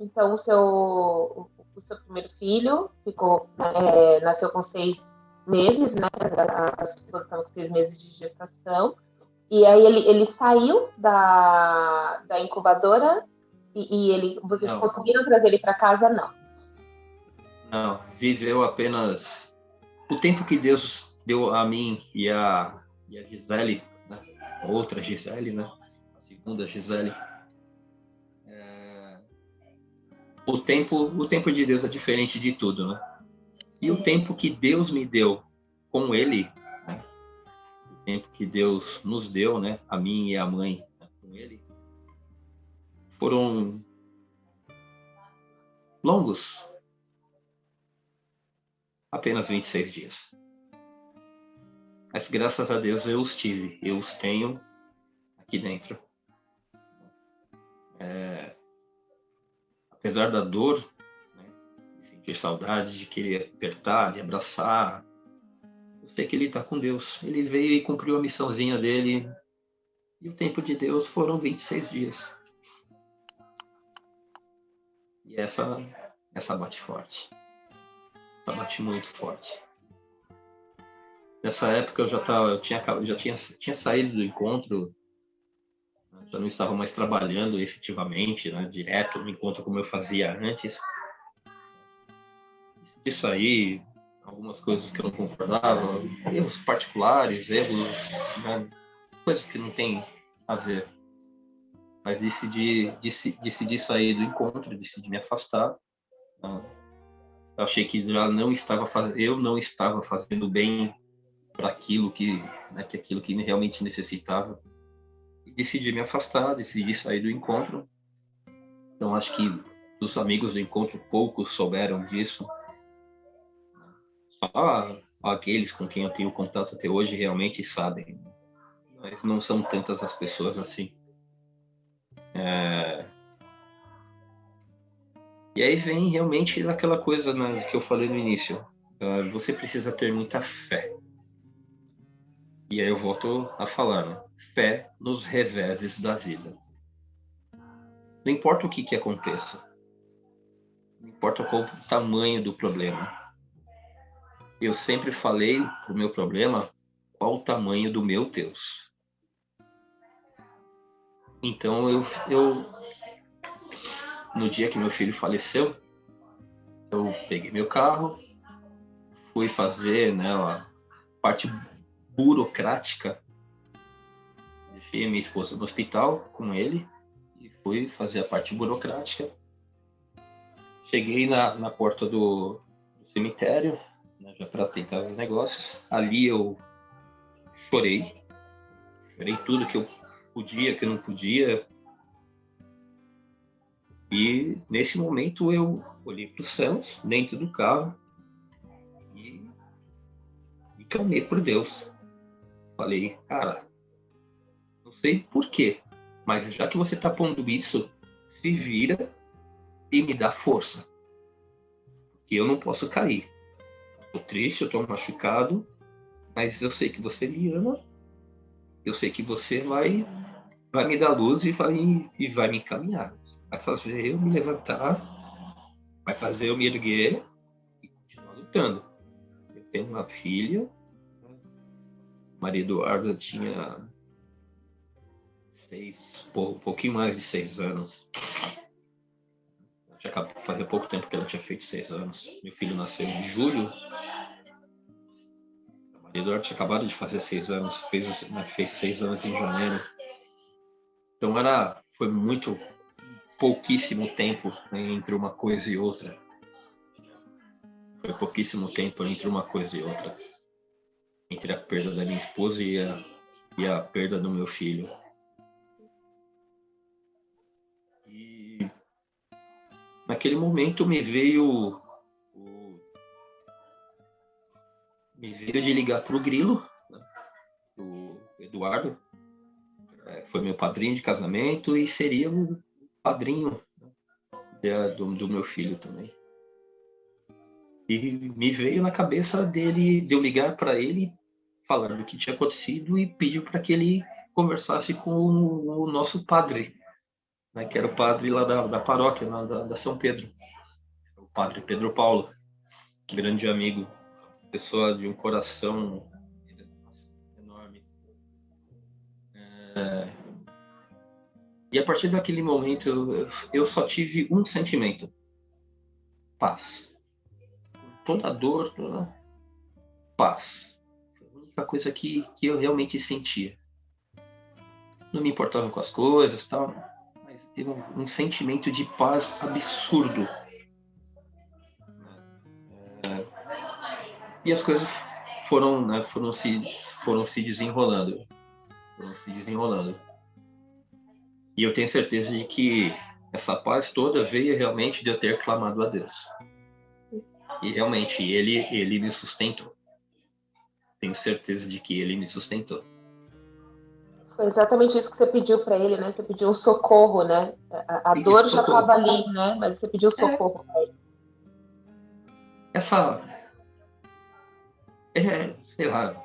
Então, o seu primeiro filho nasceu com 6 meses, né? A sua esposa estava com 6 meses de gestação. E aí ele saiu da incubadora e vocês conseguiram trazer ele para casa? Não. Não, viveu apenas o tempo que Deus deu a mim e a Gisele, né? A outra Gisele, né? A segunda Gisele. O tempo de Deus é diferente de tudo, né? E o tempo que Deus me deu com Ele, né? O tempo que Deus nos deu, né? A mim e a mãe, né? Com Ele, foram longos, apenas 26 dias. Mas graças a Deus eu os tive, eu os tenho aqui dentro. Apesar da dor, né, de sentir saudade, de querer apertar, de abraçar, eu sei que ele está com Deus. Ele veio e cumpriu a missãozinha dele. E o tempo de Deus foram 26 dias. E essa bate forte. Essa bate muito forte. Nessa época eu tinha saído do encontro, já não estava mais trabalhando efetivamente, né, direto no encontro como eu fazia antes. De sair, algumas coisas que eu não concordava, erros particulares, né, coisas que não tem a ver. Mas decidi sair do encontro, decidi me afastar. Eu achei que eu não estava fazendo bem para aquilo né, que aquilo que realmente necessitava. E decidi me afastar, decidi sair do encontro. Então acho que dos amigos do encontro poucos souberam disso. Só aqueles com quem eu tenho contato até hoje realmente sabem. Mas não são tantas as pessoas assim. E aí vem realmente aquela coisa, né, que eu falei no início. Você precisa ter muita fé. E aí eu volto a falar, né? Fé nos reveses da vida. Não importa o que aconteça. Não importa qual o tamanho do problema. Eu sempre falei pro meu problema qual o tamanho do meu Deus. Então no dia que meu filho faleceu, eu peguei meu carro, fui fazer, né, a parte burocrática. Deixei minha esposa no hospital com ele e fui fazer a parte burocrática. Cheguei na porta do cemitério, né, já para tentar os negócios. Ali eu chorei tudo que eu podia, que eu não podia. E nesse momento eu olhei para os céus dentro do carro e clamei por Deus. Falei, cara, não sei por quê, mas já que você está pondo isso, se vira e me dá força. Porque eu não posso cair. Estou triste, eu estou machucado, mas eu sei que você me ama. Eu sei que você vai me dar luz e vai me encaminhar. Vai fazer eu me levantar, vai fazer eu me erguer e continuar lutando. Eu tenho uma filha, Maria Eduarda tinha um pouquinho mais de 6 anos. Fazia pouco tempo que ela tinha feito 6 anos. Meu filho nasceu em julho. A Maria Eduarda tinha acabado de fazer 6 anos, fez 6 anos em janeiro. Então foi muito pouquíssimo tempo, né, entre uma coisa e outra. Foi pouquíssimo tempo entre uma coisa e outra. Entre a perda da minha esposa e a perda do meu filho. E naquele momento me veio de ligar para o Grilo, né, o Eduardo. Foi meu padrinho de casamento e seria o padrinho, né, do meu filho também. E me veio na cabeça de eu ligar para ele, falar do que tinha acontecido e pediu para que ele conversasse com o nosso padre, né, que era o padre lá da paróquia, da São Pedro, o padre Pedro Paulo, grande amigo, pessoa de um coração enorme. E a partir daquele momento eu só tive um sentimento: paz. toda a dor, toda paz. Foi a única coisa que eu realmente sentia. Não me importava com as coisas, tal, mas teve um sentimento de paz absurdo. E as coisas foram, né, foram se desenrolando. E eu tenho certeza de que essa paz toda veio realmente de eu ter clamado a Deus. E realmente ele me sustentou. Tenho certeza de que ele me sustentou. Foi exatamente isso que você pediu para ele, né? Você pediu um socorro, né? A dor já estava ali, né? Mas você pediu socorro para ele. Essa... sei lá...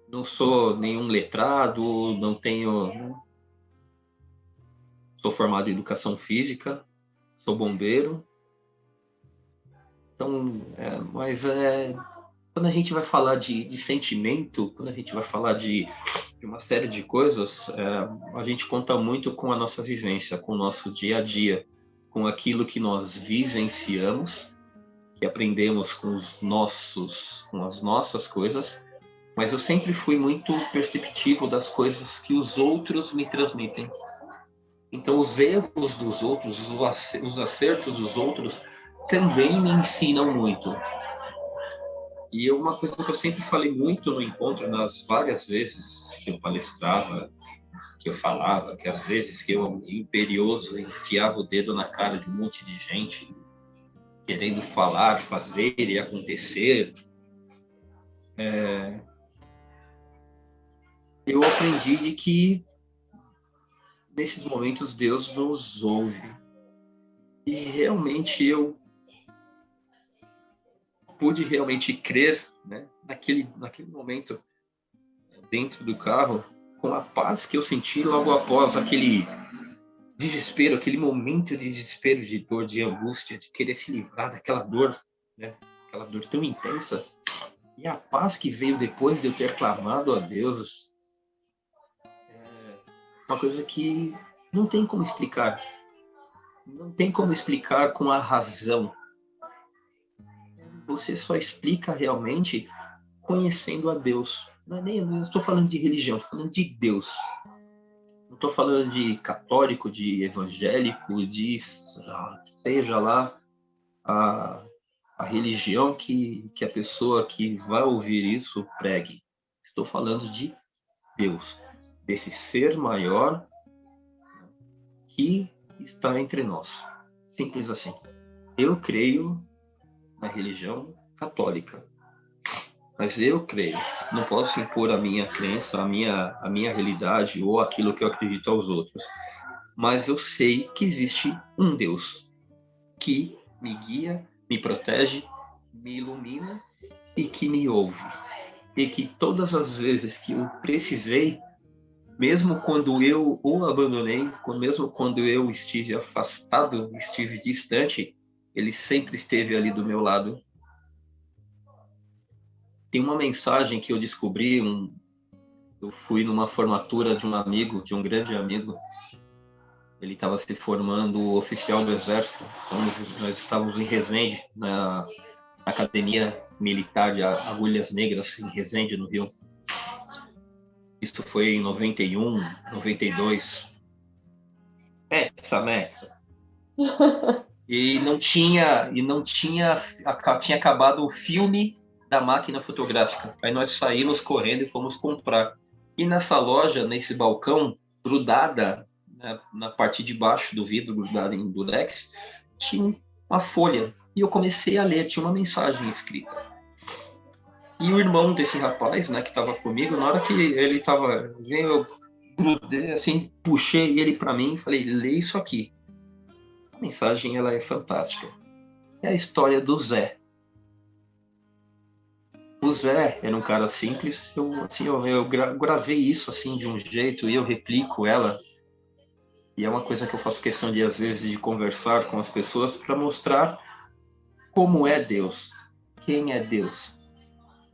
não sou nenhum letrado, não tenho... Sou formado em educação física, sou bombeiro. Então, quando a gente vai falar de sentimento, quando a gente vai falar de uma série de coisas, a gente conta muito com a nossa vivência, com o nosso dia a dia, com aquilo que nós vivenciamos, que aprendemos com as nossas coisas, mas eu sempre fui muito perceptivo das coisas que os outros me transmitem. Então, os erros dos outros, os acertos dos outros, também me ensinam muito. E uma coisa que eu sempre falei muito no encontro, nas várias vezes que eu palestrava, que eu falava, que às vezes que eu, imperioso, enfiava o dedo na cara de um monte de gente, querendo falar, fazer e acontecer, eu aprendi de que nesses momentos Deus nos ouve. E realmente eu pude realmente crer, né, naquele momento dentro do carro, com a paz que eu senti logo após aquele desespero, aquele momento de desespero, de dor, de angústia, de querer se livrar daquela dor, né, aquela dor tão intensa. E a paz que veio depois de eu ter clamado a Deus, uma coisa que não tem como explicar. Não tem como explicar com a razão. Você só explica realmente conhecendo a Deus. Não estou falando de religião, estou falando de Deus. Não estou falando de católico, de evangélico, de seja lá a religião que a pessoa que vai ouvir isso pregue. Estou falando de Deus, desse ser maior que está entre nós. Simples assim. Eu creio na religião católica. Mas eu creio, não posso impor a minha crença, a minha realidade ou aquilo que eu acredito aos outros. Mas eu sei que existe um Deus que me guia, me protege, me ilumina e que me ouve. E que todas as vezes que eu precisei, mesmo quando eu o abandonei, mesmo quando eu estive afastado, estive distante, ele sempre esteve ali do meu lado. Tem uma mensagem que eu descobri, eu fui numa formatura de um amigo, de um grande amigo. Ele estava se formando oficial do Exército. Então, nós estávamos em Resende, na Academia Militar de Agulhas Negras, em Resende, no Rio. Isso foi em 91, 92. Metsa. Tinha acabado o filme da máquina fotográfica. Aí nós saímos correndo e fomos comprar. E nessa loja, nesse balcão, grudada, né, na parte de baixo do vidro, grudada em durex, tinha uma folha. E eu comecei a ler, tinha uma mensagem escrita. E o irmão desse rapaz, né, que estava comigo, na hora que ele estava vendo, eu grudei, assim, puxei ele para mim e falei, lê isso aqui. A mensagem, ela é fantástica. É a história do Zé. O Zé era um cara simples. Eu gravei isso assim de um jeito e eu replico ela. E é uma coisa que eu faço questão de, às vezes, de conversar com as pessoas para mostrar como é Deus, quem é Deus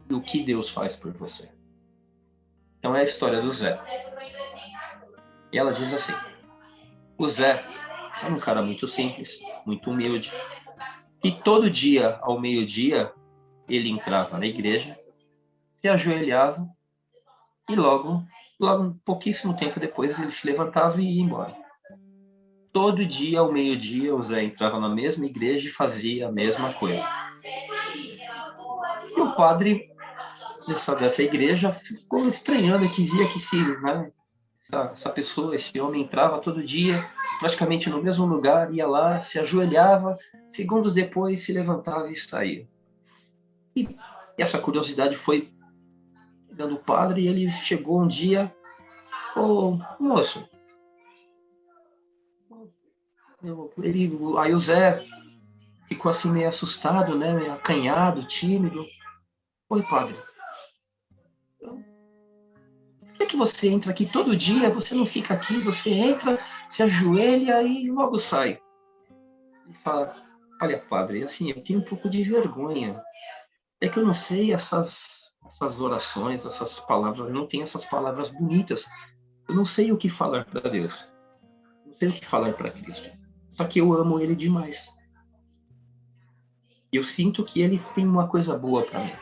e o que Deus faz por você. Então é a história do Zé. E ela diz assim: o Zé era um cara muito simples, muito humilde. que todo dia, ao meio-dia, ele entrava na igreja, se ajoelhava e logo, pouquíssimo tempo depois, ele se levantava e ia embora. Todo dia, ao meio-dia, o Zé entrava na mesma igreja e fazia a mesma coisa. E o padre dessa igreja ficou estranhando que via que essa pessoa, esse homem entrava todo dia, praticamente no mesmo lugar, ia lá, se ajoelhava, segundos depois se levantava e saía. E essa curiosidade foi pegando o padre e ele chegou um dia, ô moço, aí o Zé ficou assim meio assustado, né, meio acanhado, tímido. Oi, padre, por que você entra aqui todo dia? Você não fica aqui, você entra, se ajoelha e logo sai. Ele fala, olha, padre, assim, eu tenho um pouco de vergonha. É que eu não sei essas orações, essas palavras, eu não tenho essas palavras bonitas. Eu não sei o que falar para Deus. Não sei o que falar para Cristo. Só que eu amo Ele demais. E eu sinto que Ele tem uma coisa boa para mim.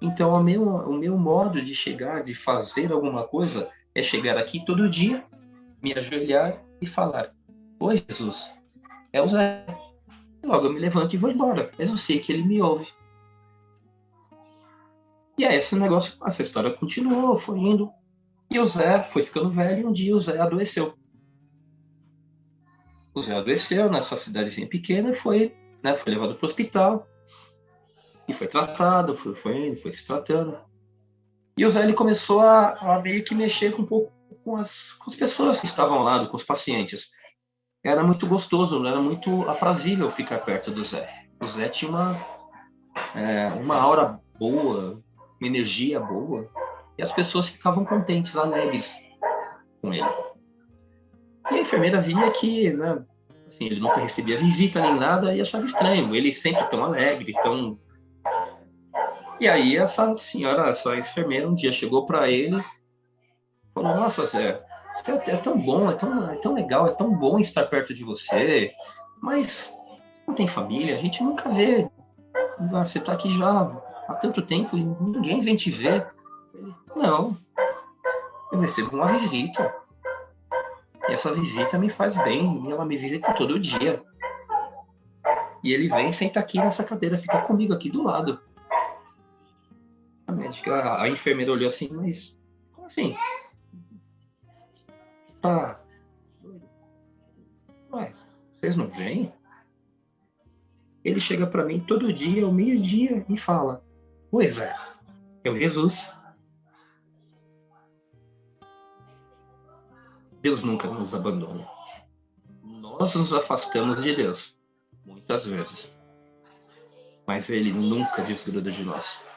Então, o meu modo de chegar, de fazer alguma coisa, é chegar aqui todo dia, me ajoelhar e falar: oi, Jesus, é o Zé. E logo eu me levanto e vou embora. Mas eu sei que Ele me ouve. E aí esse negócio, essa história continuou, foi indo. E o Zé foi ficando velho e um dia o Zé adoeceu. O Zé adoeceu nessa cidadezinha pequena e foi levado para o hospital. E foi tratado, foi indo, foi se tratando. E o Zé ele começou a meio que mexer um pouco com as pessoas que estavam lá, com os pacientes. Era muito gostoso, era muito aprazível ficar perto do Zé. O Zé tinha uma aura boa, uma energia boa. E as pessoas ficavam contentes, alegres com ele. E a enfermeira via que, né, assim, ele nunca recebia visita nem nada e achava estranho. Ele sempre tão alegre, tão... E aí essa senhora, essa enfermeira, um dia chegou para ele e falou: Nossa, Zé, você é tão bom, é tão legal, é tão bom estar perto de você, mas você não tem família, a gente nunca vê. Você está aqui já há tanto tempo e ninguém vem te ver. Ele, não, eu recebo uma visita. E essa visita me faz bem, e ela me visita todo dia. E ele vem, senta aqui nessa cadeira, fica comigo aqui do lado. A médica, a enfermeira olhou assim, mas como assim? Tá doido? Ué, vocês não vêm? Ele chega para mim todo dia, ao meio-dia, e fala: Pois é o Jesus. Deus nunca nos abandona. Nós nos afastamos de Deus, muitas vezes. Mas Ele nunca desgruda de nós.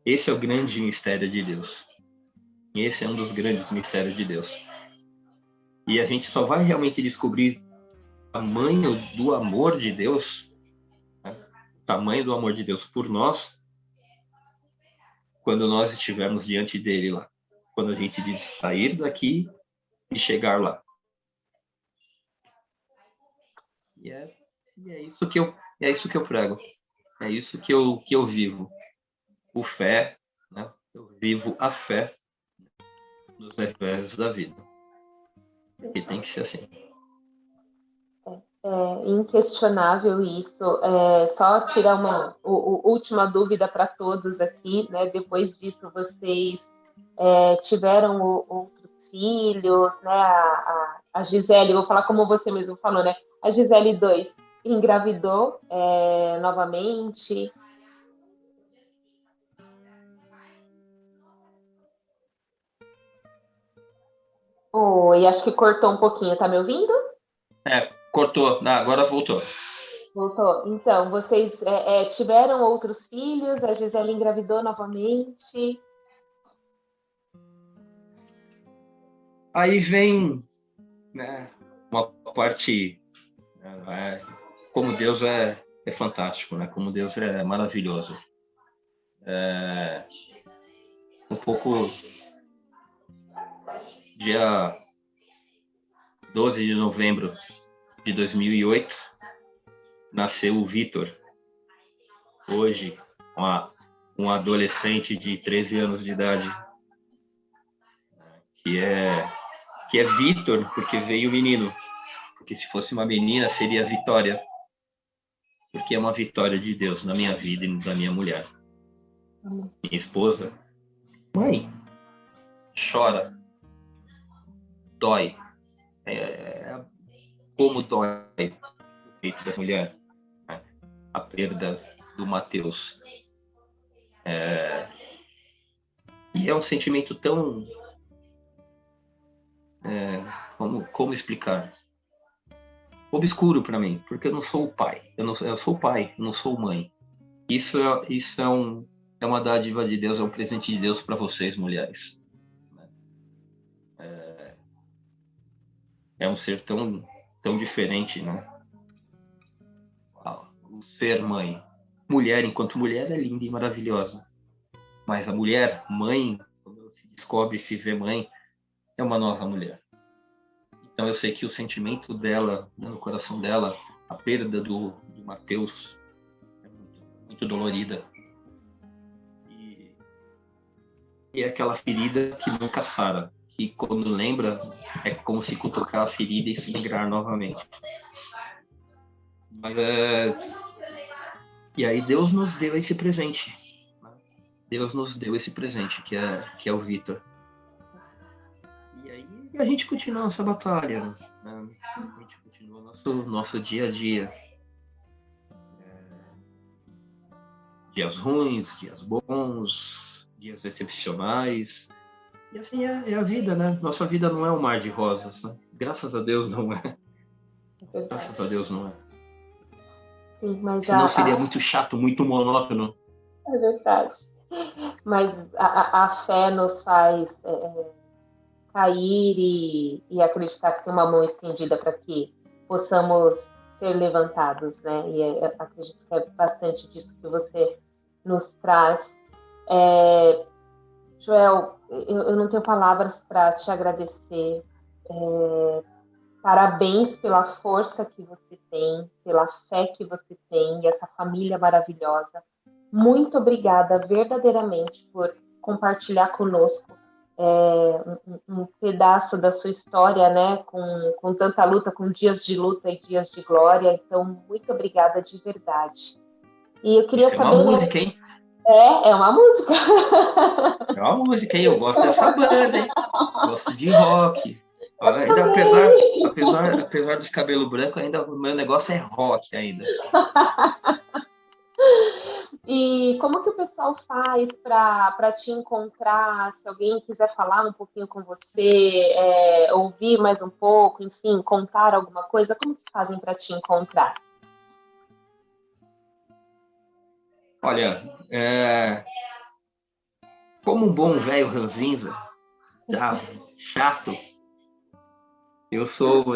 Esse é o grande mistério de Deus. Esse é um dos grandes mistérios de Deus. E a gente só vai realmente descobrir o tamanho do amor de Deus, né? O tamanho do amor de Deus por nós, quando nós estivermos diante dele lá. Quando a gente diz sair daqui e chegar lá. E é isso que eu prego. É isso que eu vivo. O fé, né? Eu vivo a fé nos revés da vida. E tem que ser assim. É inquestionável isso. Só tirar uma última dúvida para todos aqui, né? Depois disso, vocês tiveram outros filhos, né? A Gisele, vou falar como você mesmo falou, né? A Gisele 2 engravidou novamente. Oi, acho que cortou um pouquinho, tá me ouvindo? Cortou. Agora voltou. Voltou. Então, vocês tiveram outros filhos, a Gisele engravidou novamente. Aí vem, né, uma parte, né, como Deus é fantástico, né? Como Deus é maravilhoso. Um pouco dia 12 de novembro de 2008, nasceu o Vitor. hoje, um adolescente de 13 anos de idade, que é Vitor, porque veio menino. Porque se fosse uma menina, seria Vitória. Porque é uma vitória de Deus na minha vida e da minha mulher. Minha esposa, mãe, chora, dói. Como dói o peito dessa mulher, né? A perda do Mateus. E é um sentimento tão... como explicar? Obscuro para mim, porque eu não sou o pai. Eu sou o pai, eu não sou mãe. Isso é uma dádiva de Deus, é um presente de Deus para vocês, mulheres. É um ser tão, tão diferente, né? O ser mãe. Mulher, enquanto mulher, é linda e maravilhosa. Mas a mulher, mãe, quando ela se descobre e se vê mãe, é uma nova mulher. Então eu sei que o sentimento dela, no coração dela, a perda do Mateus é muito, muito dolorida. E é aquela ferida que nunca sara, que quando lembra, é como se cutucar a ferida e sangrar novamente. Mas e aí Deus nos deu esse presente. Deus nos deu esse presente, que é o Vitor. E aí a gente continua nossa batalha, né? A gente continua nosso dia a dia. Dias ruins, dias bons, dias excepcionais. E assim é a vida, né? Nossa vida não é um mar de rosas, né? Graças a Deus não é. Graças a Deus não é. Sim, mas senão seria muito chato, muito monótono. É verdade. Mas a fé nos faz cair e acreditar que tem uma mão estendida para que possamos ser levantados, né? E acredito que é bastante disso que você nos traz. Joel, eu não tenho palavras para te agradecer. Parabéns pela força que você tem, pela fé que você tem e essa família maravilhosa. Muito obrigada verdadeiramente por compartilhar conosco um pedaço da sua história, né? Com tanta luta, com dias de luta e dias de glória. Então, muito obrigada de verdade. E eu queria saber... É uma música, hein? É uma música. É uma música, hein? Eu gosto dessa banda, hein? Gosto de rock. Ainda, apesar dos cabelos brancos, ainda o meu negócio é rock ainda. E como que o pessoal faz para te encontrar? Se alguém quiser falar um pouquinho com você, ouvir mais um pouco, enfim, contar alguma coisa, como que fazem para te encontrar? Olha, como um bom velho ranzinza, chato, eu sou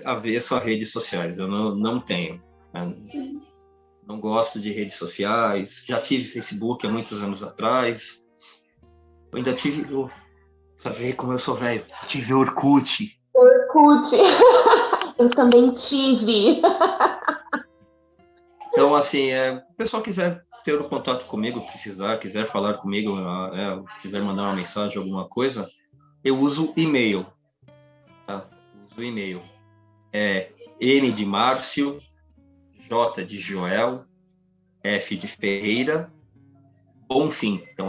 avesso a redes sociais. Eu não tenho. Não gosto de redes sociais. Já tive Facebook há muitos anos atrás. Eu ainda tive... Pra ver como eu sou velho. Eu tive Orkut. Eu também tive. Então, assim, o pessoal quiser ter um contato comigo, quiser falar comigo, quiser mandar uma mensagem, alguma coisa, eu uso e-mail. Tá? Uso e-mail. M de Márcio, J de Joel, F de Ferreira, Bonfim. Então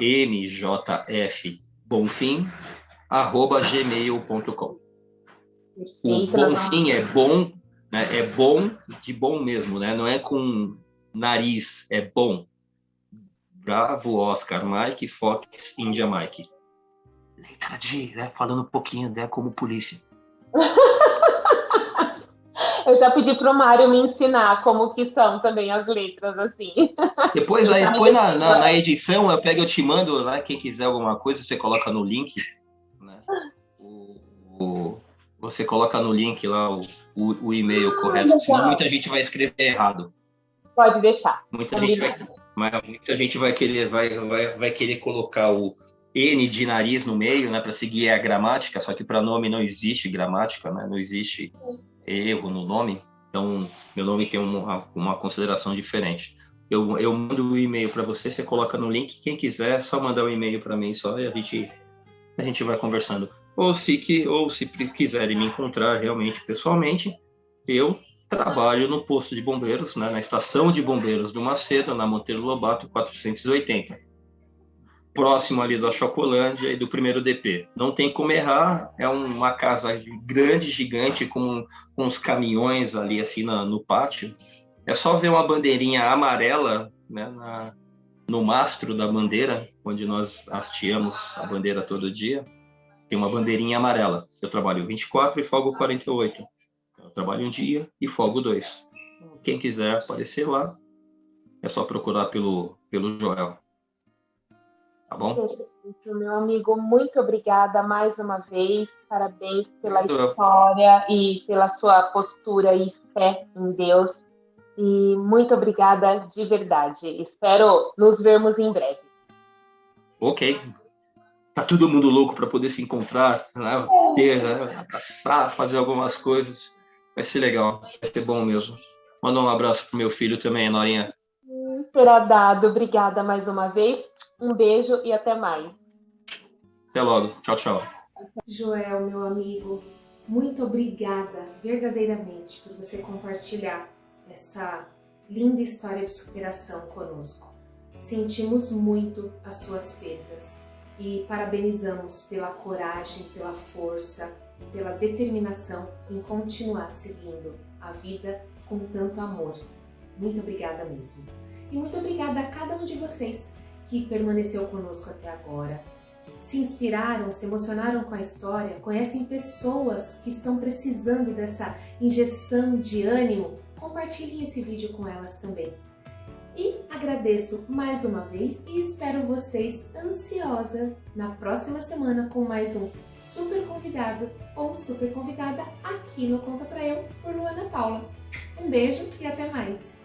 MJF Bonfim, @gmail.com. O Bonfim é bom, né? É bom de bom mesmo, né? Não é com nariz, é bom. Bravo, Oscar, Mike, Fox, India, Mike. Letra D, né? Falando um pouquinho, né? Como polícia. Eu já pedi pro Mário me ensinar como que são também as letras, assim. Depois na edição, eu te mando lá, quem quiser alguma coisa, você coloca no link, né? Você coloca no link lá o e-mail correto, senão muita gente vai escrever errado. Pode deixar. Muita gente vai querer colocar o N de nariz no meio, né, para seguir a gramática, só que para nome não existe gramática, né? Não existe erro no nome. Então, meu nome tem uma consideração diferente. Eu mando o e-mail para você, você coloca no link. Quem quiser, só mandar o e-mail para mim só e a gente vai conversando. Ou se quiserem me encontrar realmente pessoalmente, eu trabalho no posto de bombeiros, né, na estação de bombeiros do Macedo, na Monteiro Lobato 480, próximo ali da Chocolândia e do primeiro DP. Não tem como errar, é uma casa grande, gigante, com uns caminhões ali assim no pátio. É só ver uma bandeirinha amarela, né, no mastro da bandeira, onde nós hasteamos a bandeira todo dia. Tem uma bandeirinha amarela. Eu trabalho 24 e folgo 48. Eu trabalho um dia e folgo 2. Quem quiser aparecer lá, é só procurar pelo Joel. Tá bom? Perfeito, meu amigo, muito obrigada mais uma vez. Parabéns pela história e pela sua postura e fé em Deus. E muito obrigada de verdade. Espero nos vermos em breve. Ok. Tá todo mundo louco para poder se encontrar, né? Abraçar, fazer algumas coisas. Vai ser legal, vai ser bom mesmo. Manda um abraço pro meu filho também, Norinha. Será dado. Obrigada mais uma vez. Um beijo e até mais. Até logo. Tchau, tchau. Joel, meu amigo, muito obrigada verdadeiramente por você compartilhar essa linda história de superação conosco. Sentimos muito as suas perdas e parabenizamos pela coragem, pela força e pela determinação em continuar seguindo a vida com tanto amor. Muito obrigada mesmo. E muito obrigada a cada um de vocês que permaneceu conosco até agora. Se inspiraram, se emocionaram com a história, conhecem pessoas que estão precisando dessa injeção de ânimo, compartilhem esse vídeo com elas também. E agradeço mais uma vez e espero vocês ansiosa na próxima semana com mais um super convidado ou super convidada aqui no Conta Pra Eu por Luana Paula. Um beijo e até mais!